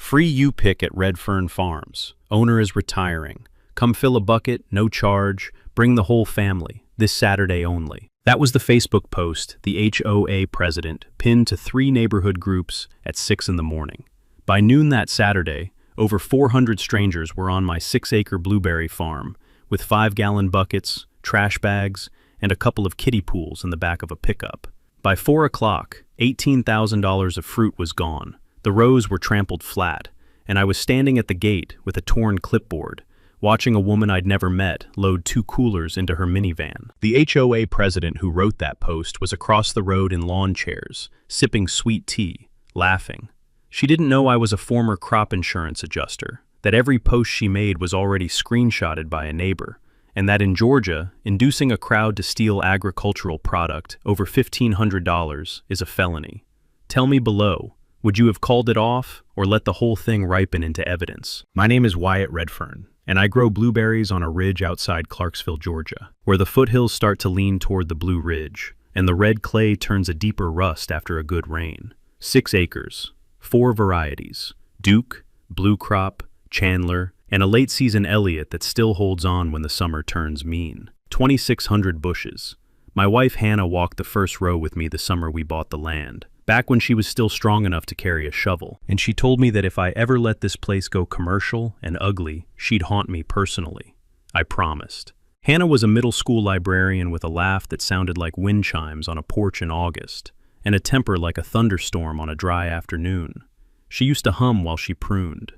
Free U-Pick at Redfern Farms. Owner is retiring. Come fill a bucket, no charge. Bring the whole family. This Saturday only. That was the Facebook post the HOA president pinned to 3 neighborhood groups at 6 in the morning. By noon that Saturday, over 400 strangers were on my 6-acre blueberry farm with 5-gallon buckets, trash bags, and a couple of kiddie pools in the back of a pickup. By 4 o'clock, $18,000 of fruit was gone. The rows were trampled flat, and I was standing at the gate with a torn clipboard, watching a woman I'd never met load 2 coolers into her minivan. The HOA president who wrote that post was across the road in lawn chairs, sipping sweet tea, laughing. She didn't know I was a former crop insurance adjuster, that every post she made was already screenshotted by a neighbor, and that in Georgia, inducing a crowd to steal agricultural product over $1,500 is a felony. Tell me below, would you have called it off or let the whole thing ripen into evidence? My name is Wyatt Redfern, and I grow blueberries on a ridge outside Clarksville, Georgia, where the foothills start to lean toward the Blue Ridge, and the red clay turns a deeper rust after a good rain. 6 acres, 4 varieties, Duke, Blue Crop, Chandler, and a late-season Elliott that still holds on when the summer turns mean. 2,600 bushes. My wife Hannah walked the first row with me the summer we bought the land, back when she was still strong enough to carry a shovel, and she told me that if I ever let this place go commercial and ugly, she'd haunt me personally. I promised. Hannah was a middle school librarian with a laugh that sounded like wind chimes on a porch in August, and a temper like a thunderstorm on a dry afternoon. She used to hum while she pruned.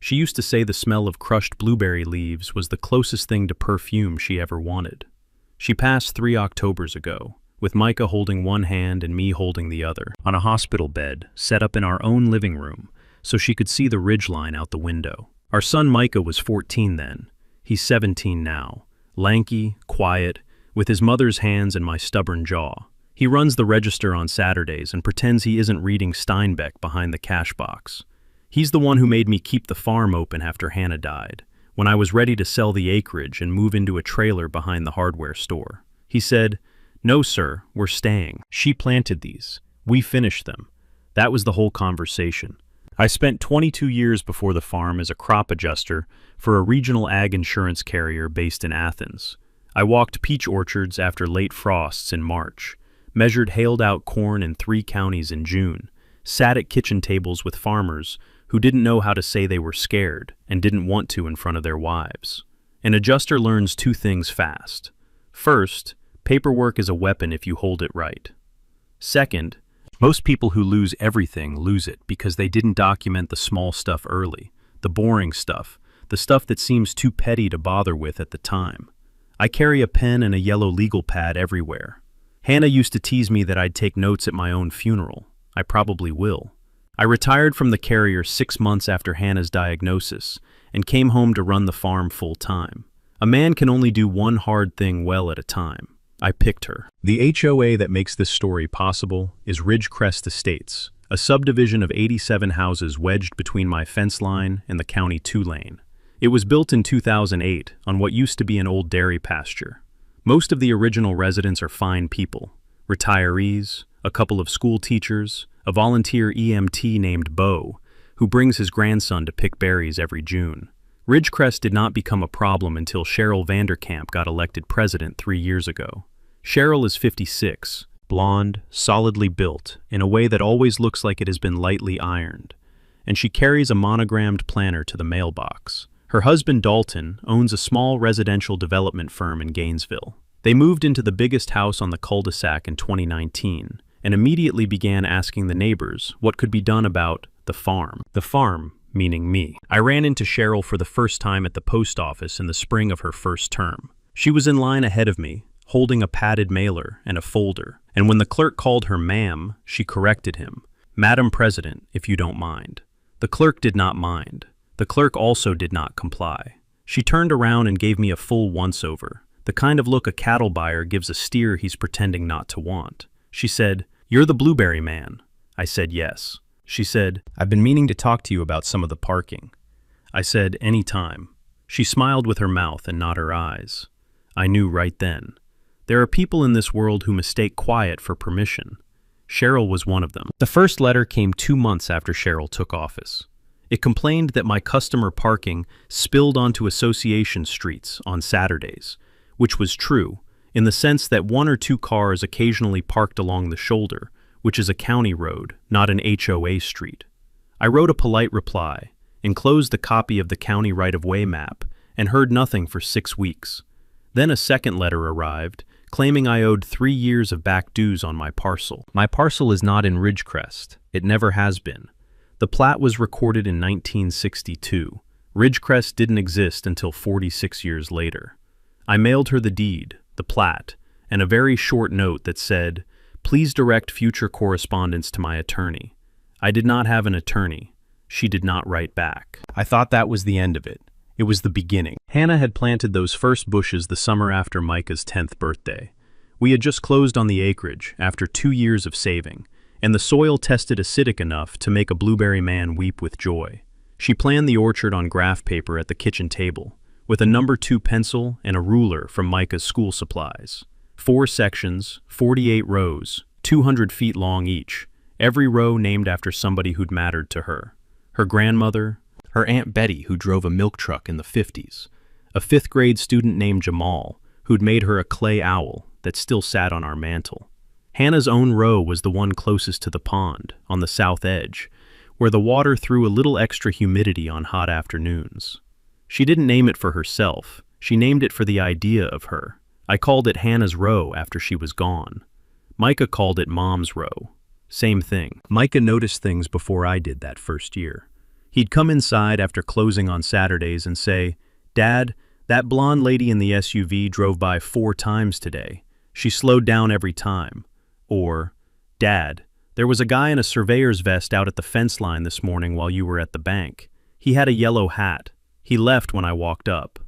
She used to say the smell of crushed blueberry leaves was the closest thing to perfume she ever wanted. She passed 3 Octobers ago, with Micah holding one hand and me holding the other, on a hospital bed set up in our own living room so she could see the ridgeline out the window. Our son Micah was 14 then. He's 17 now, lanky, quiet, with his mother's hands and my stubborn jaw. He runs the register on Saturdays and pretends he isn't reading Steinbeck behind the cash box. He's the one who made me keep the farm open after Hannah died, when I was ready to sell the acreage and move into a trailer behind the hardware store. He said, "No, sir, we're staying. She planted these. We finished them." That was the whole conversation. I spent 22 years before the farm as a crop adjuster for a regional ag insurance carrier based in Athens. I walked peach orchards after late frosts in March, measured hailed-out corn in 3 counties in June, sat at kitchen tables with farmers who didn't know how to say they were scared and didn't want to in front of their wives. An adjuster learns 2 things fast. First, paperwork is a weapon if you hold it right. Second, most people who lose everything lose it because they didn't document the small stuff early, the boring stuff, the stuff that seems too petty to bother with at the time. I carry a pen and a yellow legal pad everywhere. Hannah used to tease me that I'd take notes at my own funeral. I probably will. I retired from the carrier 6 months after Hannah's diagnosis and came home to run the farm full-time. A man can only do one hard thing well at a time. I picked her. The HOA that makes this story possible is Ridgecrest Estates, a subdivision of 87 houses wedged between my fence line and the County 2 lane. It was built in 2008 on what used to be an old dairy pasture. Most of the original residents are fine people, retirees, a couple of school teachers, a volunteer EMT named Bo, who brings his grandson to pick berries every June. Ridgecrest did not become a problem until Cheryl Vanderkamp got elected president 3 years ago. Cheryl is 56, blonde, solidly built, in a way that always looks like it has been lightly ironed, and she carries a monogrammed planner to the mailbox. Her husband Dalton owns a small residential development firm in Gainesville. They moved into the biggest house on the cul-de-sac in 2019 and immediately began asking the neighbors what could be done about the farm. The farm, meaning me. I ran into Cheryl for the first time at the post office in the spring of her first term. She was in line ahead of me, holding a padded mailer and a folder, and when the clerk called her ma'am, she corrected him, "Madam President, if you don't mind." The clerk did not mind. The clerk also did not comply. She turned around and gave me a full once-over, the kind of look a cattle buyer gives a steer he's pretending not to want. She said, "You're the blueberry man." I said yes. She said, "I've been meaning to talk to you about some of the parking." I said, "Any time." She smiled with her mouth and not her eyes. I knew right then. There are people in this world who mistake quiet for permission. Cheryl was one of them. The first letter came 2 months after Cheryl took office. It complained that my customer parking spilled onto association streets on Saturdays, which was true, in the sense that one or two cars occasionally parked along the shoulder, which is a county road, not an HOA street. I wrote a polite reply, enclosed a copy of the county right-of-way map, and heard nothing for 6 weeks. Then a second letter arrived, claiming I owed 3 years of back dues on my parcel. My parcel is not in Ridgecrest. It never has been. The plat was recorded in 1962. Ridgecrest didn't exist until 46 years later. I mailed her the deed, the plat, and a very short note that said, "Please direct future correspondence to my attorney." I did not have an attorney. She did not write back. I thought that was the end of it. It was the beginning. Hannah had planted those first bushes the summer after Micah's 10th birthday. We had just closed on the acreage after 2 years of saving, and the soil tested acidic enough to make a blueberry man weep with joy. She planned the orchard on graph paper at the kitchen table, with a number 2 pencil and a ruler from Micah's school supplies. 4 sections, 48 rows, 200 feet long each, every row named after somebody who'd mattered to her. Her grandmother, her Aunt Betty, who drove a milk truck in the 50s, a 5th grade student named Jamal, who'd made her a clay owl that still sat on our mantel. Hannah's own row was the one closest to the pond, on the south edge, where the water threw a little extra humidity on hot afternoons. She didn't name it for herself, she named it for the idea of her. I called it Hannah's row after she was gone. Micah called it Mom's row. Same thing. Micah noticed things before I did that first year. He'd come inside after closing on Saturdays and say, "Dad, that blonde lady in the SUV drove by 4 times today. She slowed down every time." Or, "Dad, there was a guy in a surveyor's vest out at the fence line this morning while you were at the bank. He had a yellow hat. He left when I walked up."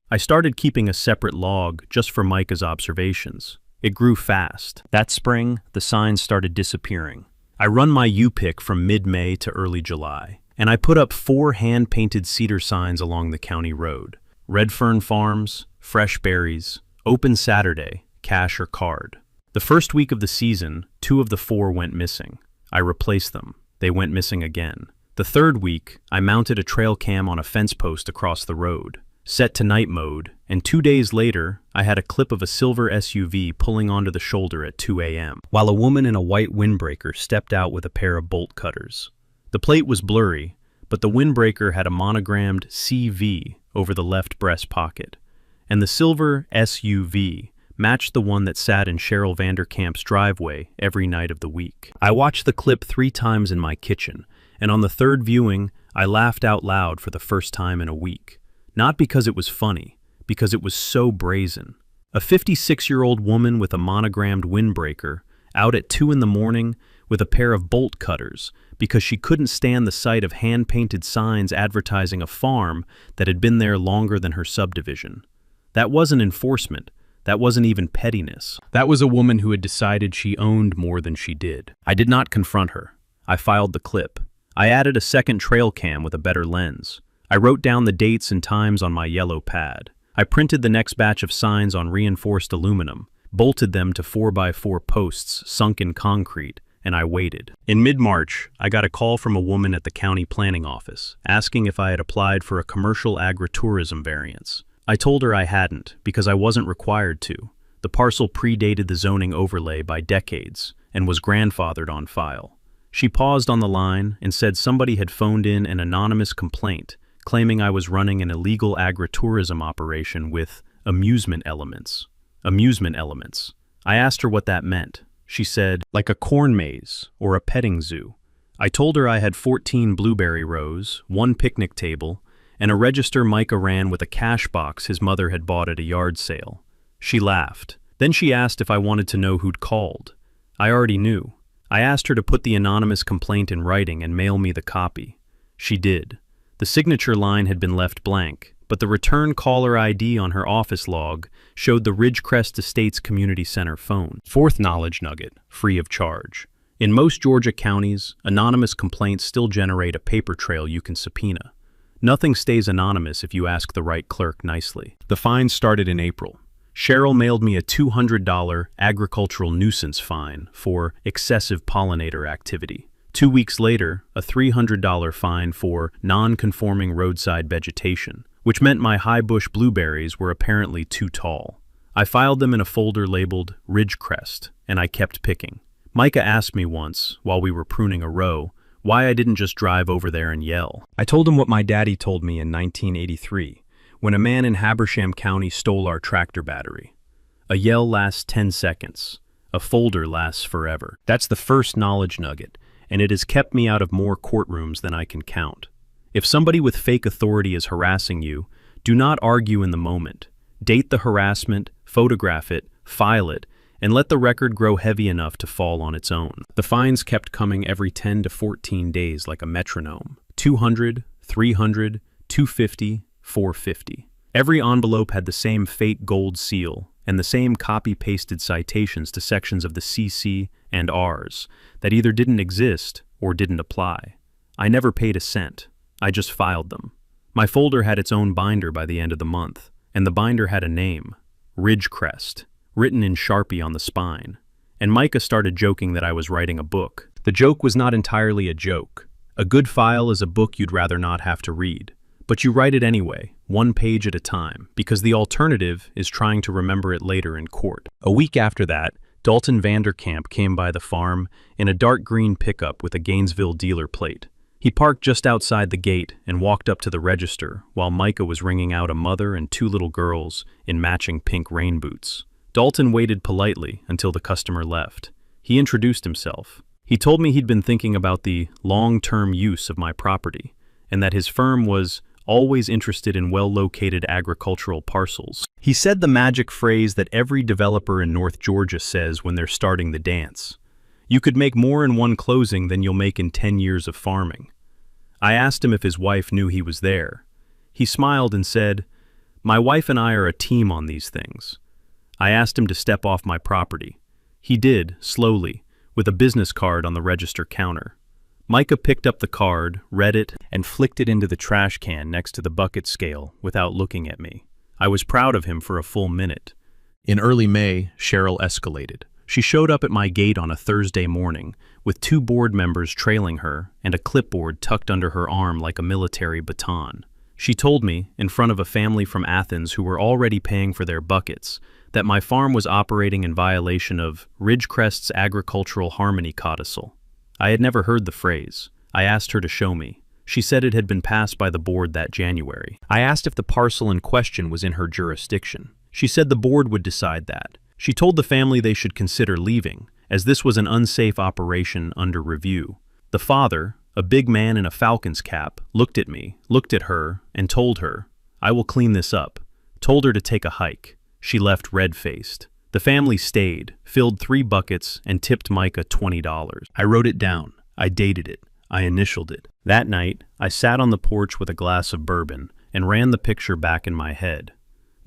I started keeping a separate log just for Micah's observations. It grew fast. That spring, the signs started disappearing. I run my U-pick from mid-May to early July, and I put up 4 hand-painted cedar signs along the county road. Redfern Farms, Fresh Berries, Open Saturday, cash or card. The first week of the season, 2 of the 4 went missing. I replaced them. They went missing again. The third week, I mounted a trail cam on a fence post across the road, set to night mode, and 2 days later, I had a clip of a silver SUV pulling onto the shoulder at 2 a.m., while a woman in a white windbreaker stepped out with a pair of bolt cutters. The plate was blurry, but the windbreaker had a monogrammed CV over the left breast pocket, and the silver SUV matched the one that sat in Cheryl Vanderkamp's driveway every night of the week. I watched the clip 3 times in my kitchen, and on the third viewing, I laughed out loud for the first time in a week. Not because it was funny, because it was so brazen. A 56-year-old woman with a monogrammed windbreaker out at 2 in the morning with a pair of bolt cutters because she couldn't stand the sight of hand-painted signs advertising a farm that had been there longer than her subdivision. That wasn't enforcement. That wasn't even pettiness. That was a woman who had decided she owned more than she did. I did not confront her. I filed the clip. I added a second trail cam with a better lens. I wrote down the dates and times on my yellow pad. I printed the next batch of signs on reinforced aluminum, bolted them to 4x4 posts sunk in concrete, and I waited. In mid-March, I got a call from a woman at the county planning office, asking if I had applied for a commercial agritourism variance. I told her I hadn't, because I wasn't required to. The parcel predated the zoning overlay by decades, and was grandfathered on file. She paused on the line and said somebody had phoned in an anonymous complaint, claiming I was running an illegal agritourism operation with amusement elements. Amusement elements. I asked her what that meant. She said, like a corn maze or a petting zoo. I told her I had 14 blueberry rows, 1 picnic table, and a register Micah ran with a cash box his mother had bought at a yard sale. She laughed. Then she asked if I wanted to know who'd called. I already knew. I asked her to put the anonymous complaint in writing and mail me the copy. She did. The signature line had been left blank, but the return caller ID on her office log showed the Ridgecrest Estates Community Center phone. Fourth knowledge nugget, free of charge. In most Georgia counties, anonymous complaints still generate a paper trail you can subpoena. Nothing stays anonymous if you ask the right clerk nicely. The fine started in April. Cheryl mailed me a $200 agricultural nuisance fine for excessive pollinator activity. 2 weeks later, a $300 fine for non-conforming roadside vegetation, which meant my high bush blueberries were apparently too tall. I filed them in a folder labeled Ridgecrest, and I kept picking. Micah asked me once, while we were pruning a row, why I didn't just drive over there and yell. I told him what my daddy told me in 1983, when a man in Habersham County stole our tractor battery. A yell lasts 10 seconds. A folder lasts forever. That's the first knowledge nugget, and it has kept me out of more courtrooms than I can count. If somebody with fake authority is harassing you, do not argue in the moment. Date the harassment, photograph it, file it, and let the record grow heavy enough to fall on its own. The fines kept coming every 10 to 14 days like a metronome. 200, 300, 250, 450. Every envelope had the same fake gold seal and the same copy-pasted citations to sections of the CC and Rs that either didn't exist or didn't apply. I never paid a cent. I just filed them. My folder had its own binder by the end of the month, and the binder had a name, Ridgecrest, written in Sharpie on the spine. And Micah started joking that I was writing a book. The joke was not entirely a joke. A good file is a book you'd rather not have to read. But you write it anyway, 1 page at a time, because the alternative is trying to remember it later in court. A week after that, Dalton Vanderkamp came by the farm in a dark green pickup with a Gainesville dealer plate. He parked just outside the gate and walked up to the register while Micah was ringing out a mother and 2 little girls in matching pink rain boots. Dalton waited politely until the customer left. He introduced himself. He told me he'd been thinking about the long-term use of my property and that his firm was always interested in well-located agricultural parcels. He said the magic phrase that every developer in North Georgia says when they're starting the dance. You could make more in one closing than you'll make in 10 years of farming. I asked him if his wife knew he was there. He smiled and said, "My wife and I are a team on these things." I asked him to step off my property. He did, slowly, with a business card on the register counter. Micah picked up the card, read it, and flicked it into the trash can next to the bucket scale without looking at me. I was proud of him for a full minute. In early May, Cheryl escalated. She showed up at my gate on a Thursday morning, with 2 board members trailing her and a clipboard tucked under her arm like a military baton. She told me, in front of a family from Athens who were already paying for their buckets, that my farm was operating in violation of Ridgecrest's Agricultural Harmony Codicil. I had never heard the phrase. I asked her to show me. She said it had been passed by the board that January. I asked if the parcel in question was in her jurisdiction. She said the board would decide that. She told the family they should consider leaving, as this was an unsafe operation under review. The father, a big man in a Falcons cap, looked at me, looked at her, and told her, "I will clean this up." Told her to take a hike. She left red-faced. The family stayed, filled 3 buckets, and tipped Micah $20. I wrote it down. I dated it. I initialed it. That night, I sat on the porch with a glass of bourbon and ran the picture back in my head.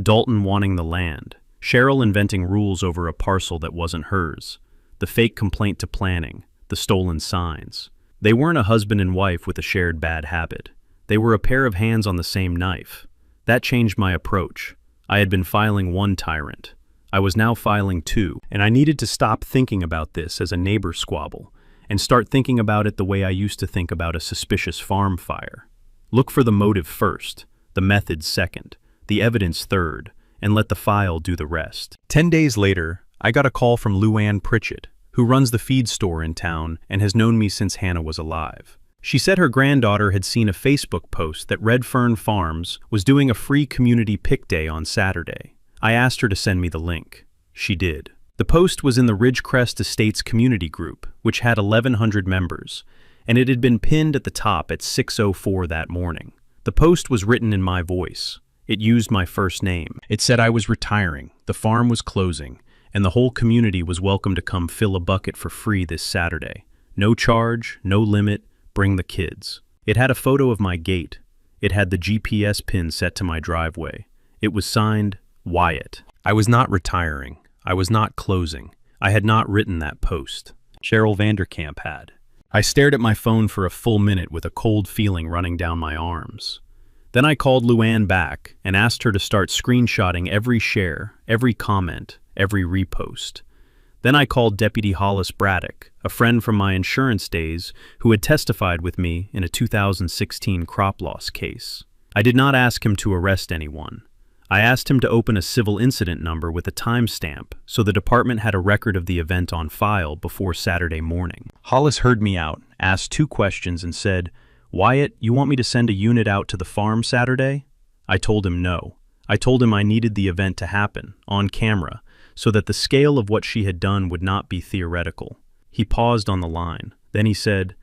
Dalton wanting the land. Cheryl inventing rules over a parcel that wasn't hers. The fake complaint to planning. The stolen signs. They weren't a husband and wife with a shared bad habit. They were a pair of hands on the same knife. That changed my approach. I had been filing 1 tyrant. I was now filing 2, and I needed to stop thinking about this as a neighbor squabble and start thinking about it the way I used to think about a suspicious farm fire. Look for the motive first, the method second, the evidence third, and let the file do the rest. 10 days later, I got a call from Luann Pritchett, who runs the feed store in town and has known me since Hannah was alive. She said her granddaughter had seen a Facebook post that Red Fern Farms was doing a free community pick day on Saturday. I asked her to send me the link. She did. The post was in the Ridgecrest Estates community group, which had 1,100 members, and it had been pinned at the top at 6:04 that morning. The post was written in my voice. It used my first name. It said I was retiring, the farm was closing, and the whole community was welcome to come fill a bucket for free this Saturday. No charge, no limit, bring the kids. It had a photo of my gate. It had the GPS pin set to my driveway. It was signed, Wyatt. I was not retiring. I was not closing. I had not written that post. Cheryl Vanderkamp had. I stared at my phone for a full minute with a cold feeling running down my arms. Then I called Luann back and asked her to start screenshotting every share, every comment, every repost. Then I called Deputy Hollis Braddock, a friend from my insurance days who had testified with me in a 2016 crop loss case. I did not ask him to arrest anyone. I asked him to open a civil incident number with a timestamp so the department had a record of the event on file before Saturday morning. Hollis heard me out, asked 2 questions, and said, "Wyatt, you want me to send a unit out to the farm Saturday?" I told him no. I told him I needed the event to happen, on camera, so that the scale of what she had done would not be theoretical. He paused on the line. Then he said,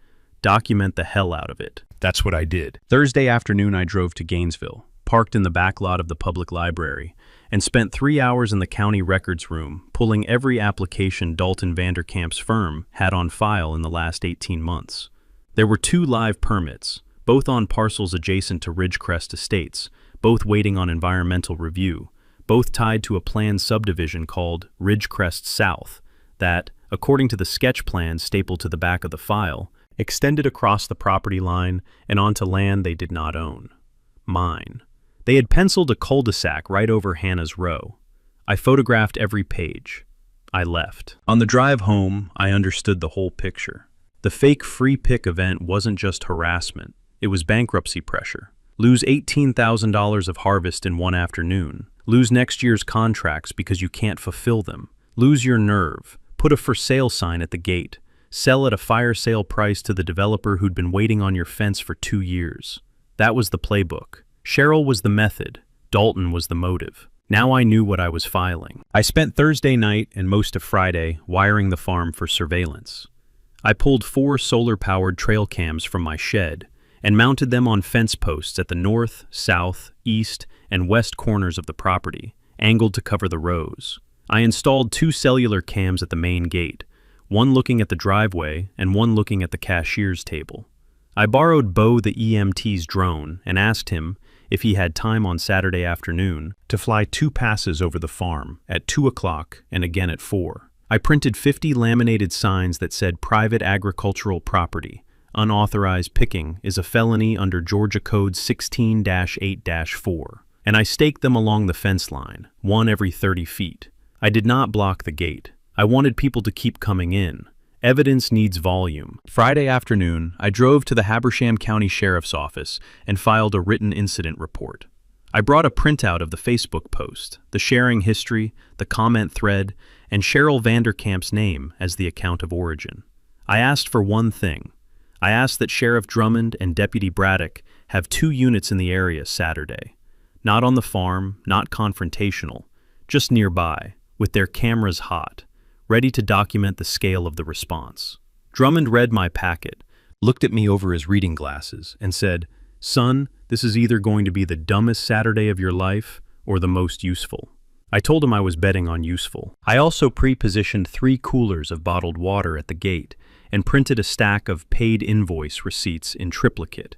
"Document the hell out of it." That's what I did. Thursday afternoon I drove to Gainesville, parked in the back lot of the public library, and spent 3 hours in the county records room pulling every application Dalton Vanderkamp's firm had on file in the last 18 months. There were 2 live permits, both on parcels adjacent to Ridgecrest Estates, both waiting on environmental review, both tied to a planned subdivision called Ridgecrest South that, according to the sketch plan stapled to the back of the file, extended across the property line and onto land they did not own. Mine. They had penciled a cul-de-sac right over Hannah's row. I photographed every page. I left. On the drive home, I understood the whole picture. The fake free pick event wasn't just harassment. It was bankruptcy pressure. Lose $18,000 of harvest in one afternoon. Lose next year's contracts because you can't fulfill them. Lose your nerve. Put a for sale sign at the gate. Sell at a fire sale price to the developer who'd been waiting on your fence for 2 years. That was the playbook. Cheryl was the method. Dalton was the motive. Now I knew what I was filing. I spent Thursday night and most of Friday wiring the farm for surveillance. I pulled 4 solar-powered trail cams from my shed and mounted them on fence posts at the north, south, east, and west corners of the property, angled to cover the rows. I installed 2 cellular cams at the main gate, one looking at the driveway and one looking at the cashier's table. I borrowed Bo the EMT's drone and asked him if he had time on Saturday afternoon to fly 2 passes over the farm at 2 o'clock and again at 4. I printed 50 laminated signs that said private agricultural property. Unauthorized picking is a felony under Georgia Code 16-8-4. And I staked them along the fence line, one every 30 feet. I did not block the gate. I wanted people to keep coming in. Evidence needs volume. Friday afternoon, I drove to the Habersham County Sheriff's Office and filed a written incident report. I brought a printout of the Facebook post, the sharing history, the comment thread, and Cheryl Vanderkamp's name as the account of origin. I asked for one thing. I asked that Sheriff Drummond and Deputy Braddock have 2 units in the area Saturday. Not on the farm, not confrontational, just nearby, with their cameras hot, ready to document the scale of the response. Drummond read my packet, looked at me over his reading glasses, and said, "Son, this is either going to be the dumbest Saturday of your life or the most useful." I told him I was betting on useful. I also pre-positioned 3 coolers of bottled water at the gate and printed a stack of paid invoice receipts in triplicate.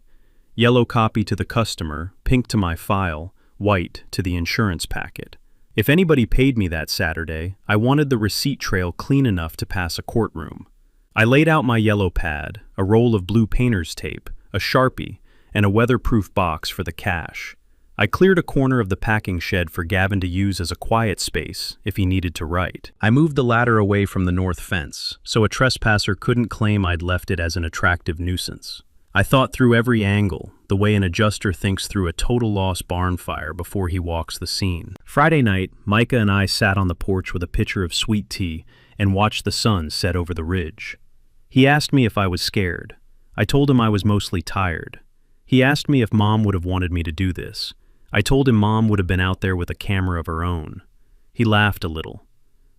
Yellow copy to the customer, pink to my file, white to the insurance packet. If anybody paid me that Saturday, I wanted the receipt trail clean enough to pass a courtroom. I laid out my yellow pad, a roll of blue painter's tape, a Sharpie, and a weatherproof box for the cash. I cleared a corner of the packing shed for Gavin to use as a quiet space if he needed to write. I moved the ladder away from the north fence, so a trespasser couldn't claim I'd left it as an attractive nuisance. I thought through every angle, the way an adjuster thinks through a total loss barn fire before he walks the scene. Friday night, Micah and I sat on the porch with a pitcher of sweet tea and watched the sun set over the ridge. He asked me if I was scared. I told him I was mostly tired. He asked me if Mom would have wanted me to do this. I told him Mom would have been out there with a camera of her own. He laughed a little.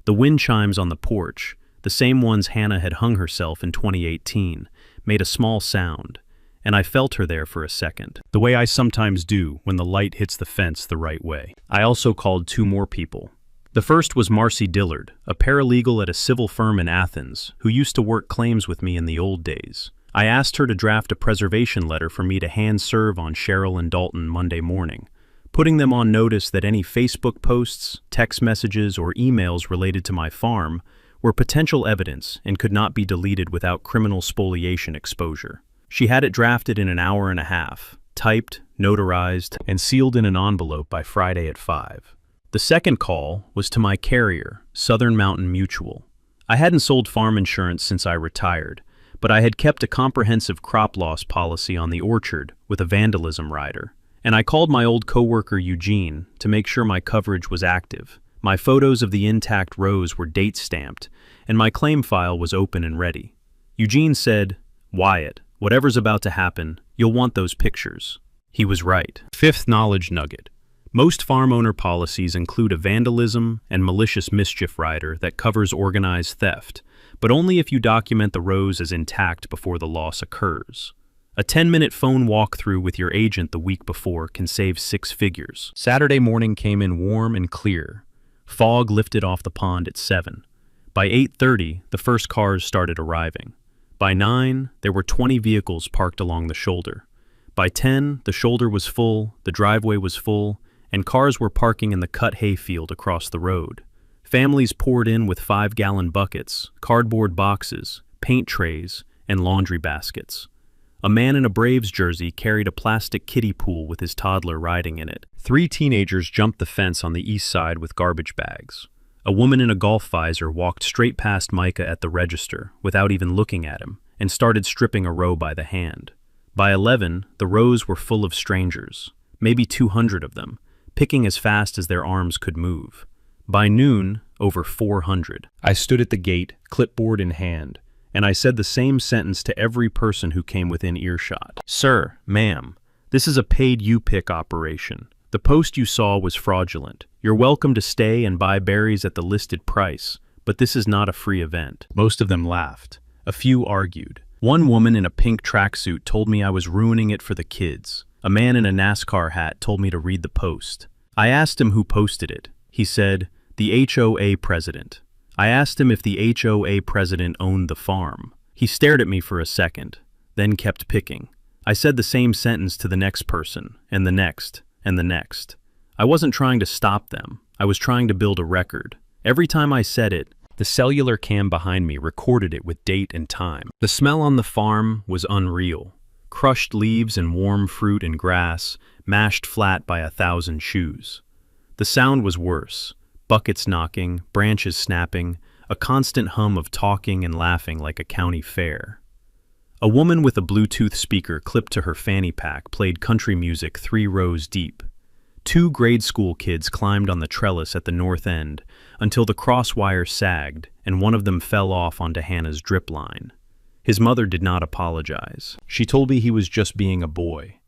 The wind chimes on the porch, the same ones Hannah had hung herself in 2018, made a small sound, and I felt her there for a second, the way I sometimes do when the light hits the fence the right way. I also called 2 more people. The first was Marcy Dillard, a paralegal at a civil firm in Athens, who used to work claims with me in the old days. I asked her to draft a preservation letter for me to hand serve on Cheryl and Dalton Monday morning, putting them on notice that any Facebook posts, text messages, or emails related to my farm were potential evidence and could not be deleted without criminal spoliation exposure. She had it drafted in an hour and a half, typed, notarized, and sealed in an envelope by Friday at 5. The second call was to my carrier, Southern Mountain Mutual. I hadn't sold farm insurance since I retired, but I had kept a comprehensive crop loss policy on the orchard with a vandalism rider, and I called my old coworker Eugene to make sure my coverage was active. My photos of the intact rows were date-stamped, and my claim file was open and ready. Eugene said, "Wyatt, whatever's about to happen, you'll want those pictures." He was right. Fifth knowledge nugget. Most farm owner policies include a vandalism and malicious mischief rider that covers organized theft, but only if you document the rows as intact before the loss occurs. A 10-minute phone walkthrough with your agent the week before can save 6 figures. Saturday morning came in warm and clear. Fog lifted off the pond at 7. By 8:30, the first cars started arriving. By 9, there were 20 vehicles parked along the shoulder. By 10, the shoulder was full, the driveway was full, and cars were parking in the cut hay field across the road. Families poured in with 5-gallon buckets, cardboard boxes, paint trays, and laundry baskets. A man in a Braves jersey carried a plastic kiddie pool with his toddler riding in it. 3 teenagers jumped the fence on the east side with garbage bags. A woman in a golf visor walked straight past Micah at the register without even looking at him and started stripping a row by the hand. By 11, the rows were full of strangers, maybe 200 of them, picking as fast as their arms could move. By noon, over 400. I stood at the gate, clipboard in hand, and I said the same sentence to every person who came within earshot. "Sir, ma'am, this is a paid you-pick operation. The post you saw was fraudulent. You're welcome to stay and buy berries at the listed price, but this is not a free event." Most of them laughed. A few argued. One woman in a pink tracksuit told me I was ruining it for the kids. A man in a NASCAR hat told me to read the post. I asked him who posted it. He said, "The HOA president." I asked him if the HOA president owned the farm. He stared at me for a second, then kept picking. I said the same sentence to the next person, and the next, and the next. I wasn't trying to stop them. I was trying to build a record. Every time I said it, the cellular cam behind me recorded it with date and time. The smell on the farm was unreal. Crushed leaves and warm fruit and grass, mashed flat by 1,000 shoes. The sound was worse. Buckets knocking, branches snapping, a constant hum of talking and laughing like a county fair. A woman with a Bluetooth speaker clipped to her fanny pack played country music 3 rows deep. 2 grade school kids climbed on the trellis at the north end until the crosswire sagged and one of them fell off onto Hannah's drip line. His mother did not apologize. She told me he was just being a boy.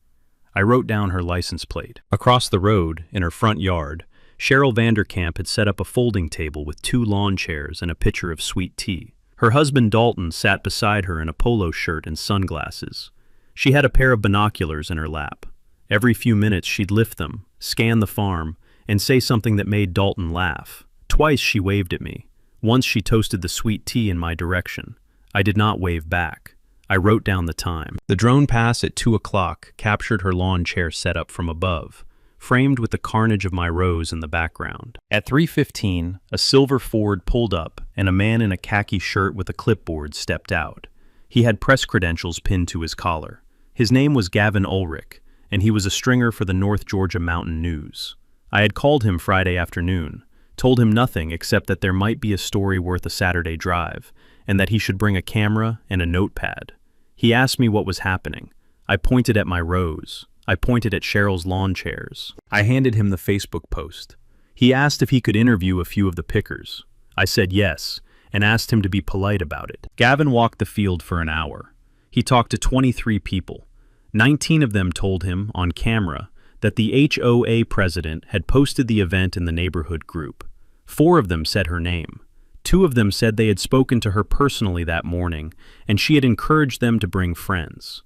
I wrote down her license plate. Across the road, in her front yard, Cheryl Vanderkamp had set up a folding table with 2 lawn chairs and a pitcher of sweet tea. Her husband Dalton sat beside her in a polo shirt and sunglasses. She had a pair of binoculars in her lap. Every few minutes she'd lift them, scan the farm, and say something that made Dalton laugh. Twice she waved at me. Once she toasted the sweet tea in my direction. I did not wave back. I wrote down the time. The drone pass at 2 o'clock captured her lawn chair setup from above, framed with the carnage of my rows in the background. At 3:15, a silver Ford pulled up and a man in a khaki shirt with a clipboard stepped out. He had press credentials pinned to his collar. His name was Gavin Ulrich, and he was a stringer for the North Georgia Mountain News. I had called him Friday afternoon, told him nothing except that there might be a story worth a Saturday drive, and that he should bring a camera and a notepad. He asked me what was happening. I pointed at my rows. I pointed at Cheryl's lawn chairs. I handed him the Facebook post. He asked if he could interview a few of the pickers. I said yes, and asked him to be polite about it. Gavin walked the field for an hour. He talked to 23 people. 19 of them told him, on camera, that the HOA president had posted the event in the neighborhood group. 4 of them said her name. 2 of them said they had spoken to her personally that morning, and she had encouraged them to bring friends.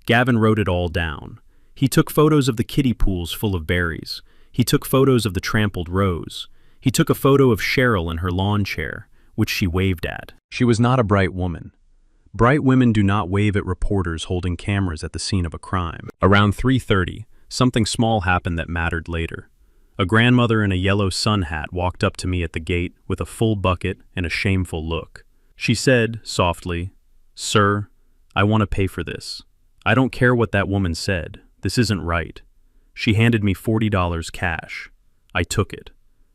Gavin wrote it all down. He took photos of the kiddie pools full of berries. He took photos of the trampled rows. He took a photo of Cheryl in her lawn chair, which she waved at. She was not a bright woman. Bright women do not wave at reporters holding cameras at the scene of a crime. Around 3:30, something small happened that mattered later. A grandmother in a yellow sun hat walked up to me at the gate with a full bucket and a shameful look. She said, softly, "Sir, I want to pay for this. I don't care what that woman said. This isn't right." She handed me $40 cash. I took it.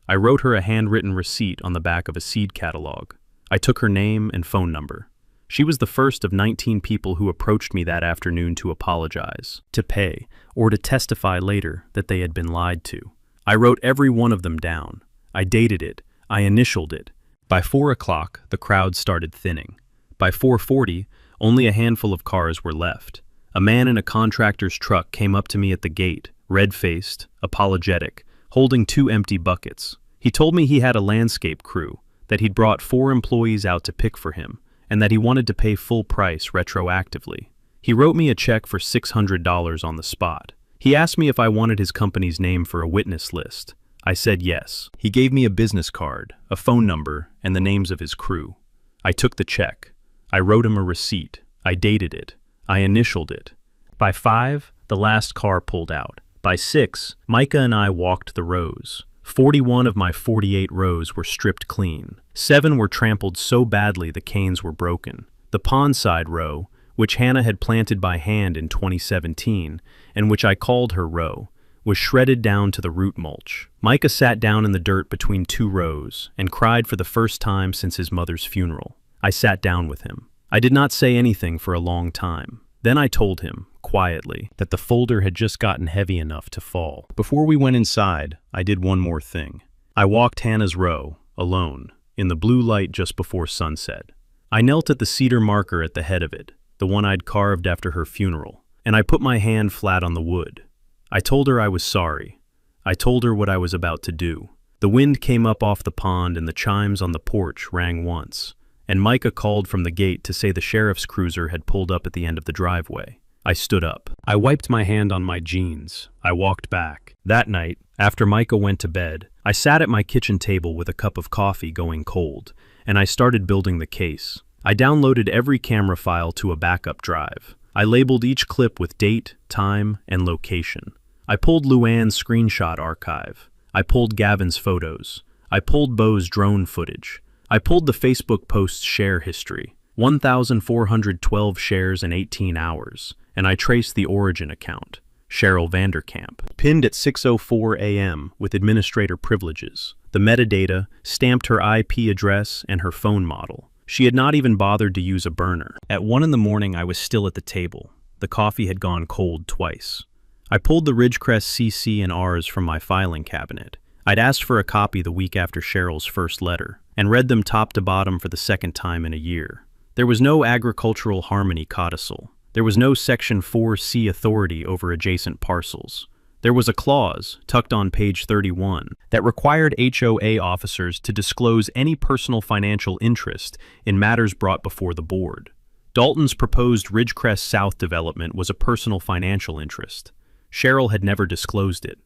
I wrote her a handwritten receipt on the back of a seed catalog. I took her name and phone number. She was the first of 19 people who approached me that afternoon to apologize, to pay, or to testify later that they had been lied to. I wrote every one of them down. I dated it. I initialed it. By 4 o'clock, the crowd started thinning. By 4:40, only a handful of cars were left. A man in a contractor's truck came up to me at the gate, red-faced, apologetic, holding 2 empty buckets. He told me he had a landscape crew, that he'd brought 4 employees out to pick for him, and that he wanted to pay full price retroactively. He wrote me a check for $600 on the spot. He asked me if I wanted his company's name for a witness list. I said yes. He gave me a business card, a phone number, and the names of his crew. I took the check. I wrote him a receipt. I dated it. I initialed it. By 5, the last car pulled out. By 6, Micah and I walked the rows. 41 of my 48 rows were stripped clean. 7 were trampled so badly the canes were broken. The pondside row, which Hannah had planted by hand in 2017, and which I called her row, was shredded down to the root mulch. Micah sat down in the dirt between 2 rows and cried for the first time since his mother's funeral. I sat down with him. I did not say anything for a long time. Then I told him, quietly, that the folder had just gotten heavy enough to fall. Before we went inside, I did one more thing. I walked Hannah's row, alone, in the blue light just before sunset. I knelt at the cedar marker at the head of it, the one I'd carved after her funeral, and I put my hand flat on the wood. I told her I was sorry. I told her what I was about to do. The wind came up off the pond and the chimes on the porch rang once, and Micah called from the gate to say the sheriff's cruiser had pulled up at the end of the driveway. I stood up. I wiped my hand on my jeans. I walked back. That night, after Micah went to bed, I sat at my kitchen table with a cup of coffee going cold, and I started building the case. I downloaded every camera file to a backup drive. I labeled each clip with date, time, and location. I pulled Luann's screenshot archive. I pulled Gavin's photos. I pulled Bo's drone footage. I pulled the Facebook post's share history, 1,412 shares in 18 hours, and I traced the origin account, Cheryl Vanderkamp, pinned at 6:04 a.m. with administrator privileges. The metadata stamped her IP address and her phone model. She had not even bothered to use a burner. At 1 in the morning, I was still at the table. The coffee had gone cold twice. I pulled the Ridgecrest CC and Rs from my filing cabinet. I'd asked for a copy the week after Cheryl's first letter, and read them top to bottom for the second time in a year. There was no agricultural harmony codicil. There was no Section 4C authority over adjacent parcels. There was a clause, tucked on page 31, that required HOA officers to disclose any personal financial interest in matters brought before the board. Dalton's proposed Ridgecrest South development was a personal financial interest. Cheryl had never disclosed it.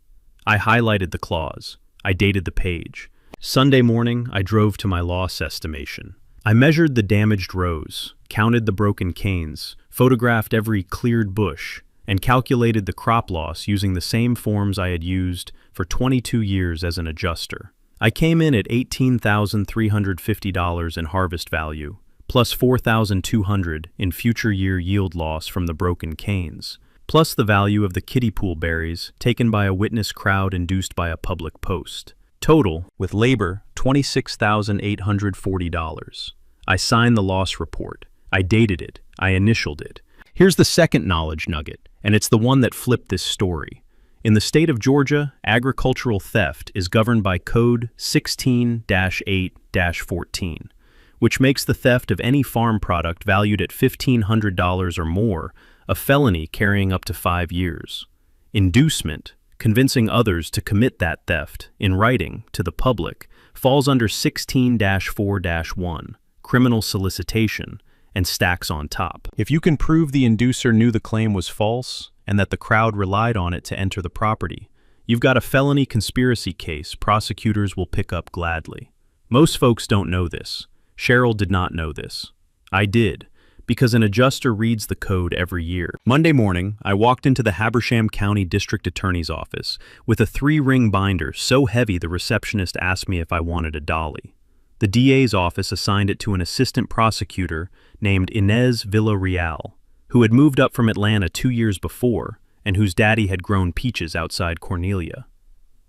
I highlighted the clause. I dated the page. Sunday morning, I drove to my loss estimation. I measured the damaged rows, counted the broken canes, photographed every cleared bush, and calculated the crop loss using the same forms I had used for 22 years as an adjuster. I came in at $18,350 in harvest value, plus $4,200 in future year yield loss from the broken canes, plus the value of the kiddie pool berries taken by a witness crowd induced by a public post. Total, with labor, $26,840. I signed the loss report. I dated it. I initialed it. Here's the second knowledge nugget, and it's the one that flipped this story. In the state of Georgia, agricultural theft is governed by Code 16-8-14, which makes the theft of any farm product valued at $1,500 or more a felony carrying up to 5 years. Inducement, convincing others to commit that theft, in writing, to the public, falls under 16-4-1, criminal solicitation, and stacks on top. If you can prove the inducer knew the claim was false, and that the crowd relied on it to enter the property, you've got a felony conspiracy case prosecutors will pick up gladly. Most folks don't know this. Cheryl did not know this. I did, because an adjuster reads the code every year. Monday morning, I walked into the Habersham County District Attorney's office with a 3-ring binder so heavy the receptionist asked me if I wanted a dolly. The DA's office assigned it to an assistant prosecutor named Inez Villarreal, who had moved up from Atlanta 2 years before and whose daddy had grown peaches outside Cornelia.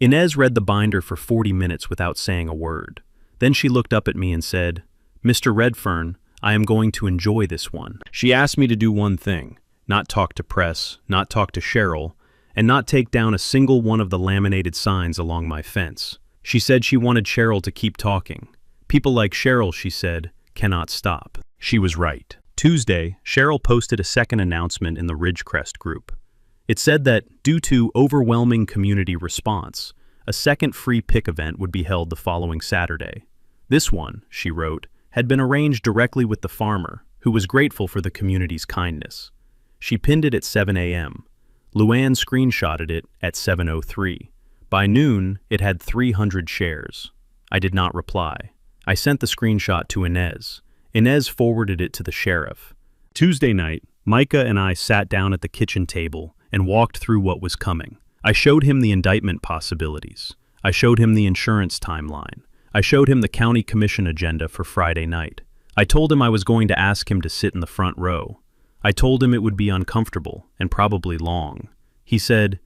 Inez read the binder for 40 minutes without saying a word. Then she looked up at me and said, "Mr. Redfern, I am going to enjoy this one." She asked me to do one thing: not talk to press, not talk to Cheryl, and not take down a single one of the laminated signs along my fence. She said she wanted Cheryl to keep talking. People like Cheryl, she said, cannot stop. She was right. Tuesday, Cheryl posted a second announcement in the Ridgecrest group. It said that, due to overwhelming community response, a second free pick event would be held the following Saturday. This one, she wrote, had been arranged directly with the farmer, who was grateful for the community's kindness. She pinned it at 7 a.m. Luann screenshotted it at 7:03. By noon, it had 300 shares. I did not reply. I sent the screenshot to Inez. Inez forwarded it to the sheriff. Tuesday night, Micah and I sat down at the kitchen table and walked through what was coming. I showed him the indictment possibilities. I showed him the insurance timeline. I showed him the county commission agenda for Friday night. I told him I was going to ask him to sit in the front row. I told him it would be uncomfortable and probably long. He said,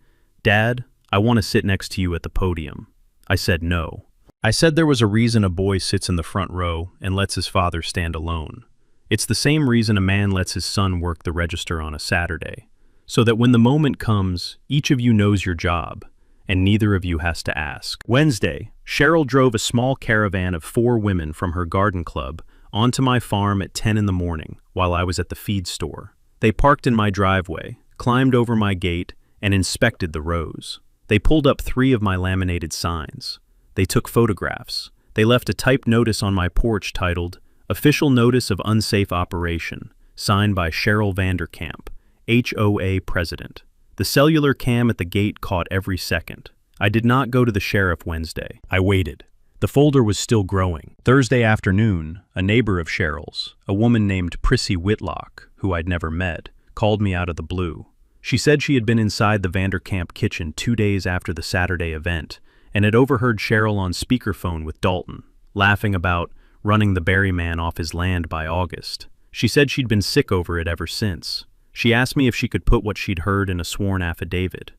"Dad, I want to sit next to you at the podium." I said no. I said there was a reason a boy sits in the front row and lets his father stand alone. It's the same reason a man lets his son work the register on a Saturday, so that when the moment comes, each of you knows your job, and neither of you has to ask. Wednesday, Cheryl drove a small caravan of 4 women from her garden club onto my farm at 10 in the morning while I was at the feed store. They parked in my driveway, climbed over my gate, and inspected the rows. They pulled up 3 of my laminated signs. They took photographs. They left a typed notice on my porch titled, "Official Notice of Unsafe Operation," signed by Cheryl Vanderkamp, HOA President. The cellular cam at the gate caught every second. I did not go to the sheriff Wednesday. I waited. The folder was still growing. Thursday afternoon, a neighbor of Cheryl's, a woman named Prissy Whitlock, who I'd never met, called me out of the blue. She said she had been inside the Vanderkamp kitchen 2 days after the Saturday event and had overheard Cheryl on speakerphone with Dalton, laughing about running the Berry man off his land by August. She said she'd been sick over it ever since. She asked me if she could put what she'd heard in a sworn affidavit.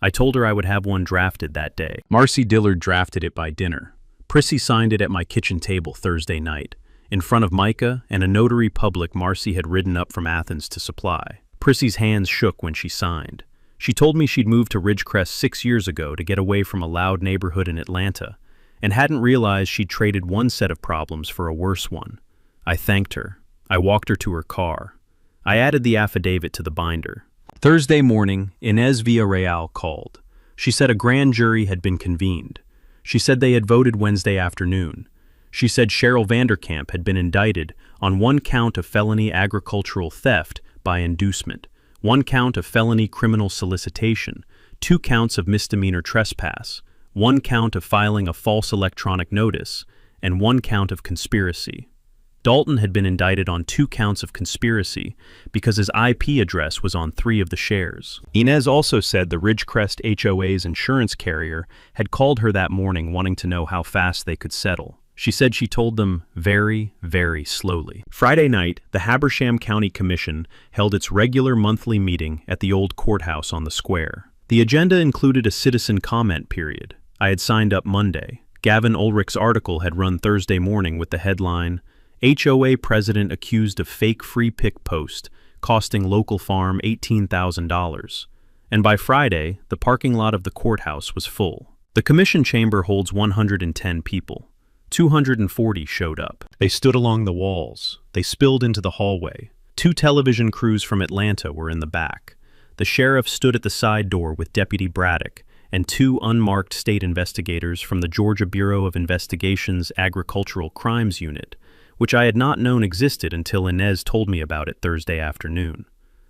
I told her I would have one drafted that day. Marcy Dillard drafted it by dinner. Prissy signed it at my kitchen table Thursday night, in front of Micah and a notary public Marcy had ridden up from Athens to supply. Prissy's hands shook when she signed. She told me she'd moved to Ridgecrest 6 years ago to get away from a loud neighborhood in Atlanta, and hadn't realized she'd traded one set of problems for a worse one. I thanked her. I walked her to her car. I added the affidavit to the binder. Thursday morning, Inez Villarreal called. She said a grand jury had been convened. She said they had voted Wednesday afternoon. She said Cheryl Vanderkamp had been indicted on 1 count of felony agricultural theft by inducement, 1 count of felony criminal solicitation, 2 counts of misdemeanor trespass, 1 count of filing a false electronic notice, and 1 count of conspiracy. Dalton had been indicted on 2 counts of conspiracy because his IP address was on 3 of the shares. Inez also said the Ridgecrest HOA's insurance carrier had called her that morning wanting to know how fast they could settle. She said she told them very, very slowly. Friday night, the Habersham County Commission held its regular monthly meeting at the old courthouse on the square. The agenda included a citizen comment period. I had signed up Monday. Gavin Ulrich's article had run Thursday morning with the headline, "HOA President Accused of Fake Free Pick Post, Costing Local Farm $18,000. And by Friday, the parking lot of the courthouse was full. The commission chamber holds 110 people. 240 showed up. They stood along the walls. They spilled into the hallway. 2 television crews from Atlanta were in the back. The sheriff stood at the side door with Deputy Braddock and 2 unmarked state investigators from the Georgia Bureau of Investigation's Agricultural Crimes Unit, which I had not known existed until Inez told me about it Thursday afternoon.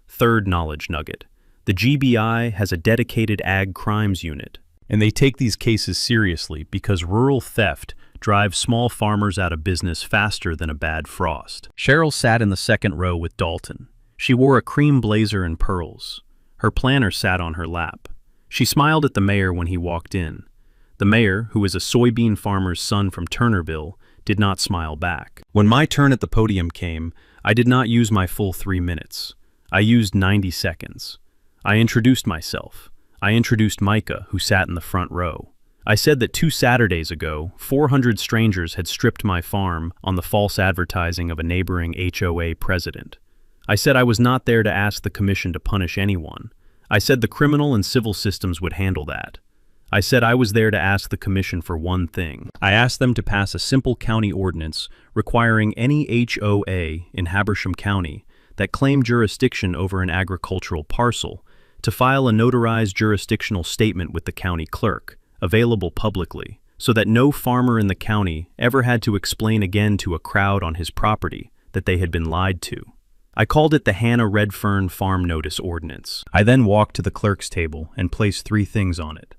Third knowledge nugget. The GBI has a dedicated Ag Crimes Unit, and they take these cases seriously because rural theft drives small farmers out of business faster than a bad frost. Cheryl sat in the second row with Dalton. She wore a cream blazer and pearls. Her planner sat on her lap. She smiled at the mayor when he walked in. The mayor, who is a soybean farmer's son from Turnerville, did not smile back. When my turn at the podium came, I did not use my full 3 minutes. I used 90 seconds. I introduced myself. I introduced Micah, who sat in the front row. I said that 2 Saturdays ago, 400 strangers had stripped my farm on the false advertising of a neighboring HOA president. I said I was not there to ask the commission to punish anyone. I said the criminal and civil systems would handle that. I said I was there to ask the commission for one thing. I asked them to pass a simple county ordinance requiring any HOA in Habersham County that claimed jurisdiction over an agricultural parcel to file a notarized jurisdictional statement with the county clerk, available publicly, so that no farmer in the county ever had to explain again to a crowd on his property that they had been lied to. I called it the Hannah Redfern Farm Notice Ordinance. I then walked to the clerk's table and placed 3 things on it: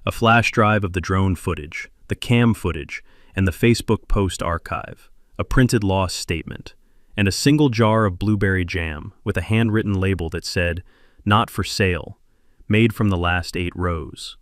a flash drive of the drone footage, the cam footage, and the Facebook post archive, a printed loss statement, and a single jar of blueberry jam with a handwritten label that said, "Not for sale, made from the last 8 rows."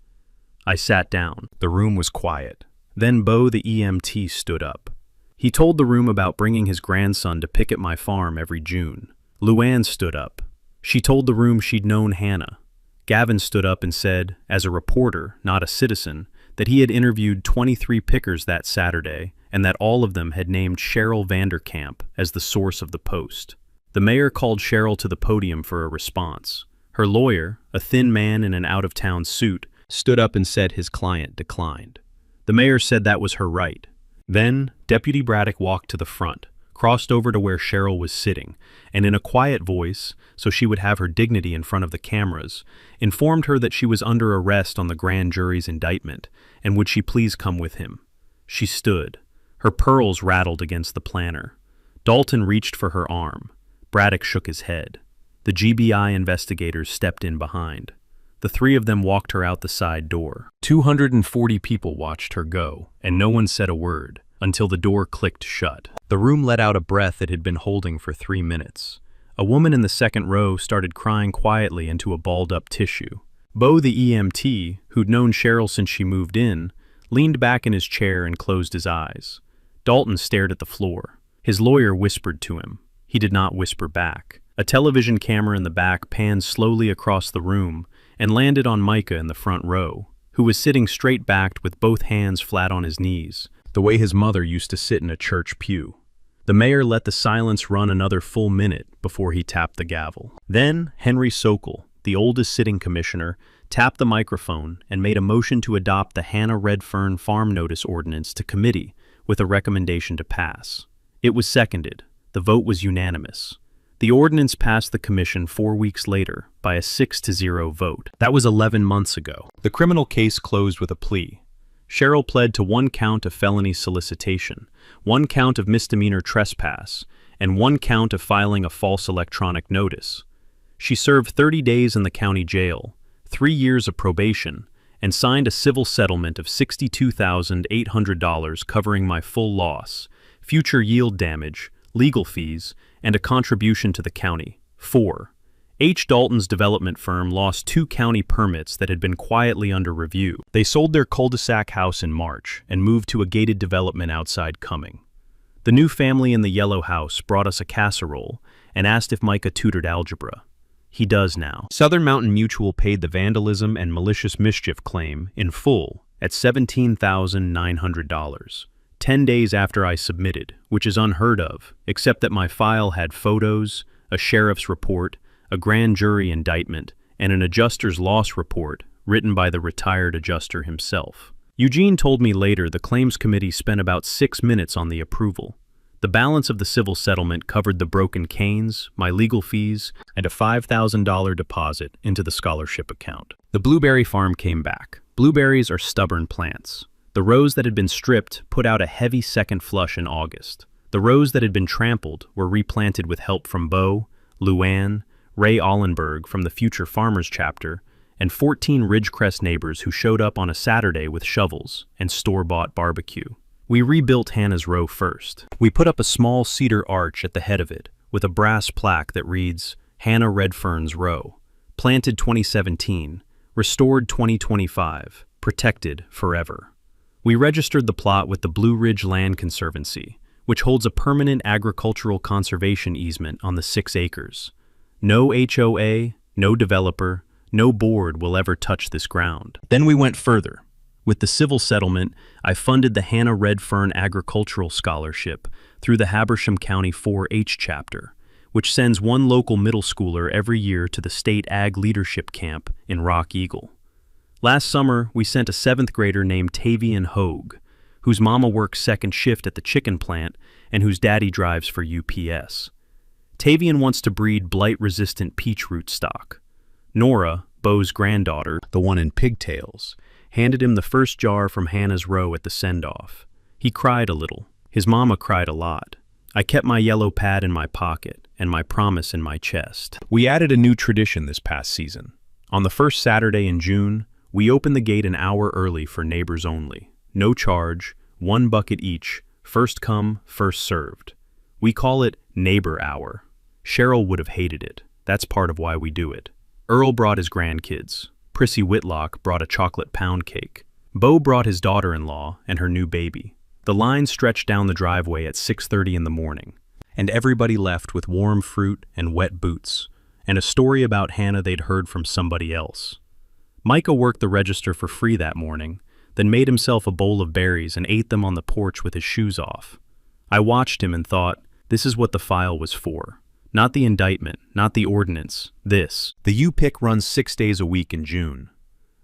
I sat down. The room was quiet. Then Bo, the EMT, stood up. He told the room about bringing his grandson to picket my farm every June. Luann stood up. She told the room she'd known Hannah. Gavin stood up and said, as a reporter, not a citizen, that he had interviewed 23 pickers that Saturday and that all of them had named Cheryl Vanderkamp as the source of the post. The mayor called Cheryl to the podium for a response. Her lawyer, a thin man in an out-of-town suit, stood up and said his client declined. The mayor said that was her right. Then, Deputy Braddock walked to the front, crossed over to where Cheryl was sitting, and in a quiet voice, so she would have her dignity in front of the cameras, informed her that she was under arrest on the grand jury's indictment, and would she please come with him. She stood. Her pearls rattled against the planner. Dalton reached for her arm. Braddock shook his head. The GBI investigators stepped in behind. The 3 of them walked her out the side door. 240 people watched her go, and no one said a word, until the door clicked shut. The room let out a breath it had been holding for 3 minutes. A woman in the second row started crying quietly into a balled-up tissue. Bo, the EMT, who'd known Cheryl since she moved in, leaned back in his chair and closed his eyes. Dalton stared at the floor. His lawyer whispered to him. He did not whisper back. A television camera in the back panned slowly across the room and landed on Micah in the front row, who was sitting straight-backed with both hands flat on his knees, the way his mother used to sit in a church pew. The mayor let the silence run another full minute before he tapped the gavel. Then Henry Sokol, the oldest sitting commissioner, tapped the microphone and made a motion to adopt the Hannah Redfern Farm Notice Ordinance to committee with a recommendation to pass. It was seconded. The vote was unanimous. The ordinance passed the commission 4 weeks later by a 6-0 vote. That was 11 months ago. The criminal case closed with a plea. Cheryl pled to 1 count of felony solicitation, 1 count of misdemeanor trespass, and 1 count of filing a false electronic notice. She served 30 days in the county jail, 3 years of probation, and signed a civil settlement of $62,800 covering my full loss, future yield damage, legal fees, and a contribution to the county. 4. H. Dalton's development firm lost 2 county permits that had been quietly under review. They sold their cul-de-sac house in March and moved to a gated development outside Cumming. The new family in the yellow house brought us a casserole and asked if Micah tutored algebra. He does now. Southern Mountain Mutual paid the vandalism and malicious mischief claim in full at $17,900. 10 days after I submitted, which is unheard of, except that my file had photos, a sheriff's report, a grand jury indictment, and an adjuster's loss report written by the retired adjuster himself. Eugene told me later the claims committee spent about 6 minutes on the approval. The balance of the civil settlement covered the broken canes, my legal fees, and a $5,000 deposit into the scholarship account. The blueberry farm came back. Blueberries are stubborn plants. The rows that had been stripped put out a heavy second flush in August. The rows that had been trampled were replanted with help from Bo, Luann, Ray Ollenberg from the Future Farmers chapter, and 14 Ridgecrest neighbors who showed up on a Saturday with shovels and store-bought barbecue. We rebuilt Hannah's row first. We put up a small cedar arch at the head of it with a brass plaque that reads, Hannah Redfern's Row, planted 2017, restored 2025, protected forever. We registered the plot with the Blue Ridge Land Conservancy, which holds a permanent agricultural conservation easement on the 6 acres. No HOA, no developer, no board will ever touch this ground. Then we went further. With the civil settlement, I funded the Hannah Redfern Agricultural Scholarship through the Habersham County 4-H chapter, which sends one local middle schooler every year to the state ag leadership camp in Rock Eagle. Last summer, we sent a 7th grader named Tavian Hogue, whose mama works second shift at the chicken plant and whose daddy drives for UPS. Tavian wants to breed blight-resistant peach root stock. Nora, Bo's granddaughter, the one in pigtails, handed him the first jar from Hannah's row at the send-off. He cried a little. His mama cried a lot. I kept my yellow pad in my pocket and my promise in my chest. We added a new tradition this past season. On the first Saturday in June, we opened the gate an hour early for neighbors only. No charge, 1 bucket each, first come, first served. We call it Neighbor Hour. Cheryl would have hated it. That's part of why we do it. Earl brought his grandkids. Prissy Whitlock brought a chocolate pound cake. Bo brought his daughter-in-law and her new baby. The line stretched down the driveway at 6:30 in the morning, and everybody left with warm fruit and wet boots, and a story about Hannah they'd heard from somebody else. Micah worked the register for free that morning, then made himself a bowl of berries and ate them on the porch with his shoes off. I watched him and thought, this is what the file was for. Not the indictment, not the ordinance, this. The U-Pick runs 6 days a week in June.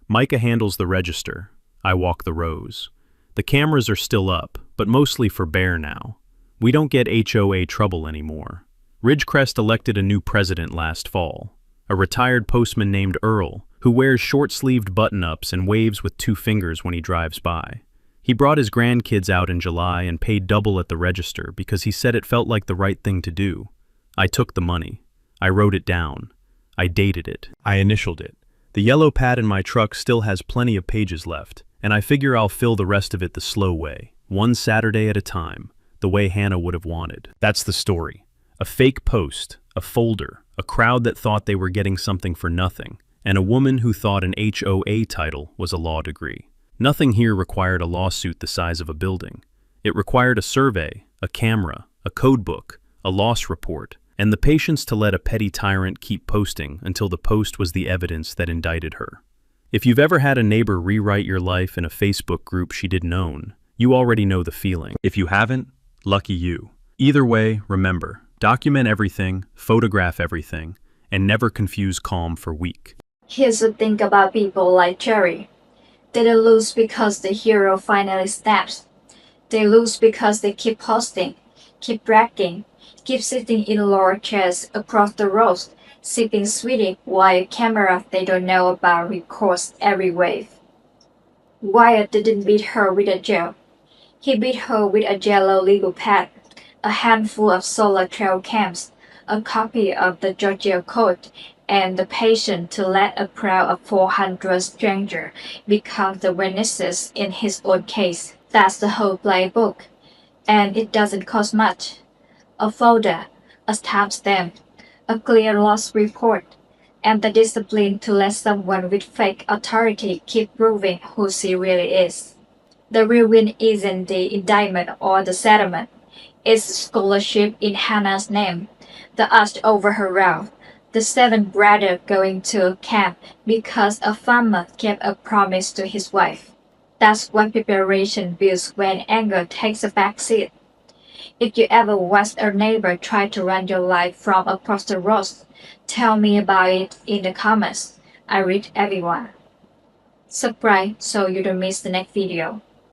Micah handles the register. I walk the rows. The cameras are still up, but mostly for Bear now. We don't get HOA trouble anymore. Ridgecrest elected a new president last fall, a retired postman named Earl, who wears short-sleeved button-ups and waves with 2 fingers when he drives by. He brought his grandkids out in July and paid double at the register because he said it felt like the right thing to do. I took the money. I wrote it down. I dated it. I initialed it. The yellow pad in my truck still has plenty of pages left, and I figure I'll fill the rest of it the slow way, one Saturday at a time, the way Hannah would have wanted. That's the story. A fake post, a folder, a crowd that thought they were getting something for nothing, and a woman who thought an HOA title was a law degree. Nothing here required a lawsuit the size of a building. It required a survey, a camera, a code book, a loss report, and the patience to let a petty tyrant keep posting until the post was the evidence that indicted her. If you've ever had a neighbor rewrite your life in a Facebook group she didn't own, you already know the feeling. If you haven't, lucky you. Either way, remember, document everything, photograph everything, and never confuse calm for weak. Here's the thing about people like Jerry. They don't lose because the hero finally snaps. They lose because they keep posting, keep bragging, keep sitting in lower chairs across the road, sipping sweetie while a camera they don't know about records every wave. Wyatt didn't beat her with a gel. He beat her with a yellow legal pad, a handful of solar trail cams, a copy of the Georgia Code, and the patience to let a crowd of 400 strangers become the witnesses in his own case. That's the whole playbook. And it doesn't cost much. A folder, a timestamp, a clear loss report, and the discipline to let someone with fake authority keep proving who she really is. The real win isn't the indictment or the settlement. It's scholarship in Hannah's name, the arch over her route, the 7th brother going to camp because a farmer kept a promise to his wife. That's what preparation builds when anger takes a backseat. If you ever watched a neighbor try to run your life from across the road, tell me about it in the comments. I read everyone. Subscribe so you don't miss the next video.